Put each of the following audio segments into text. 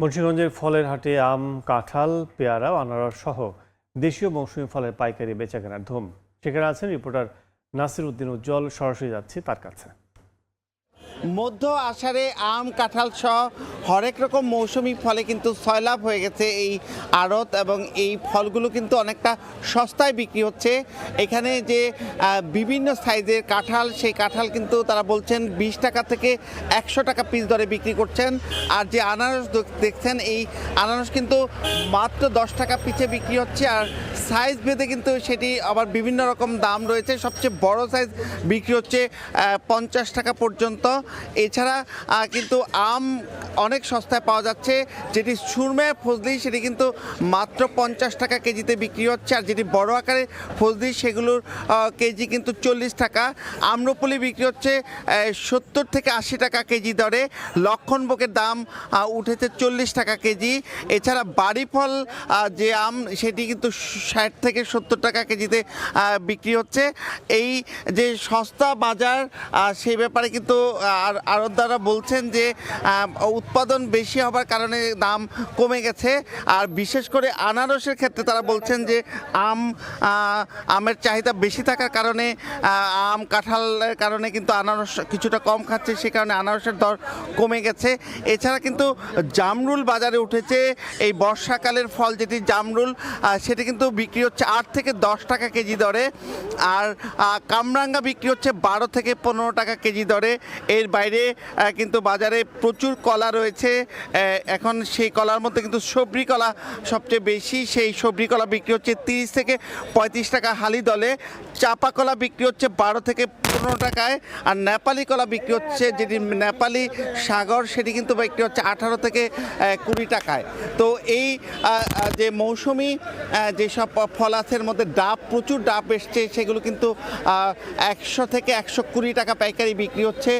মুন্সিগঞ্জের ফলের হাটে আম, কাঁঠাল, পেয়ারা, আনারস সহ দেশীয় মৌসুমী ফলের পাইকারি বেচাকেনার ধুম। সেখানে আছেন রিপোর্টার নাসির উদ্দিন উজ্জ্বল। সরাসরি যাচ্ছি তার কাছে। মধ্য আষাঢ়ে আম কাঁঠাল সহ হরেক রকম মৌসুমি ফলে কিন্তু সয়লাভ হয়ে গেছে এই আড়ত, এবং এই ফলগুলো কিন্তু অনেকটা সস্তায় বিক্রি হচ্ছে। এখানে যে বিভিন্ন সাইজের কাঁঠাল, সেই কাঁঠাল কিন্তু তারা বলছেন 20 টাকা থেকে 100 টাকা পিস দরে বিক্রি করছেন। আর যে আনারস দেখছেন, এই আনারস কিন্তু মাত্র 10 টাকা পিছে বিক্রি হচ্ছে। আর সাইজ ভেদে কিন্তু সেটি আবার বিভিন্ন রকম দাম রয়েছে। সবচেয়ে বড় সাইজ বিক্রি হচ্ছে 50 টাকা পর্যন্ত। এছাড়া কিন্তু আম অনেক সস্তায় পাওয়া যাচ্ছে। যেটি সুরমা ফজলি সেটি কিন্তু মাত্র 50 টাকা কেজিতে বিক্রি হচ্ছে। আর যেটি বড় আকারে ফজলি সেগুলোর কেজি কিন্তু 40 টাকা। আম্রপলি বিক্রি হচ্ছে 70 থেকে 80 টাকা কেজি দরে। লক্ষণভোগের দাম উঠেছে 40 টাকা কেজি। এছাড়া বাড়ি ফল যে আম সেটি কিন্তু 60 থেকে 70 টাকা কেজিতে বিক্রি হচ্ছে। এই যে সস্তা বাজার সেই ব্যাপারে কিন্তু আড়তদাররা বলছেন যে উৎপাদন বেশি হবার কারণে দাম কমে গেছে। আর বিশেষ করে আনারসের ক্ষেত্রে তারা বলছেন যে আমের চাহিদা বেশি থাকার কারণে আম কাঁঠালের কারণে কিন্তু আনারস কিছুটা কম খাচ্ছে, সে কারণে আনারসের দর কমে গেছে। এছাড়া কিন্তু জামরুল বাজারে উঠেছে। এই বর্ষাকালের ফল যেটি জামরুল, সেটি কিন্তু বিক্রি হচ্ছে 8 থেকে 10 টাকা কেজি দরে। আর কামরাঙ্গা বিক্রি হচ্ছে 12 থেকে 15 টাকা কেজি দরে। এর বাইরে কিন্তু বাজারে প্রচুর কলা রয়েছে। এখন সেই কলার মধ্যে কিন্তু সবরি কলা সবচেয়ে বেশি। সেই সবরি কলা বিক্রি হচ্ছে 30 থেকে 35 টাকা হালি দলে। চাপা কলা বিক্রি হচ্ছে 12 থেকে 15 টাকায়। আর নেপালি কলা বিক্রি হচ্ছে, যেটি নেপালি সাগর, সেটি কিন্তু বিক্রি হচ্ছে 18 থেকে 20 টাকায়। তো এই যে মৌসুমি যেসব ফল আছে এর মধ্যে ডাব, প্রচুর ডাব এসছে, সেগুলো কিন্তু 100 থেকে 120 টাকা পাইকারি বিক্রি হচ্ছে।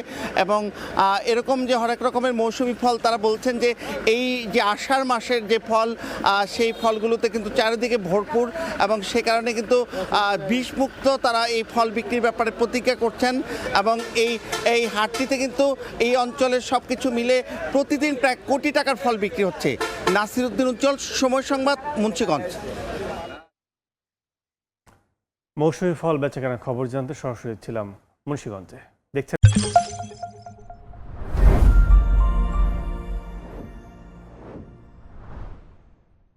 এবং এরকম যে হরেক রকমের মৌসুমি ফল, তারা বলছেন যে এই যে আষাঢ় মাসের যে ফল, সেই ফলগুলোতে কিন্তু চারিদিকে ভরপুর, এবং সে কারণে কিন্তু বিষমুক্ত তারা এই ফল বিক্রির ব্যাপারে প্রতিজ্ঞা করছেন। এবং এই হাটটিতে কিন্তু এই অঞ্চলের সব কিছু মিলে প্রতিদিন প্রায় কোটি টাকার ফল বিক্রি হচ্ছে। নাসির উদ্দিন উজ্জ্বল, সময় সংবাদ, মুন্সিগঞ্জ। মৌসুমী ফল বেচাকেনার খবর জানতে সরাসরি ছিলাম মুন্সিগঞ্জে। দেখছেন।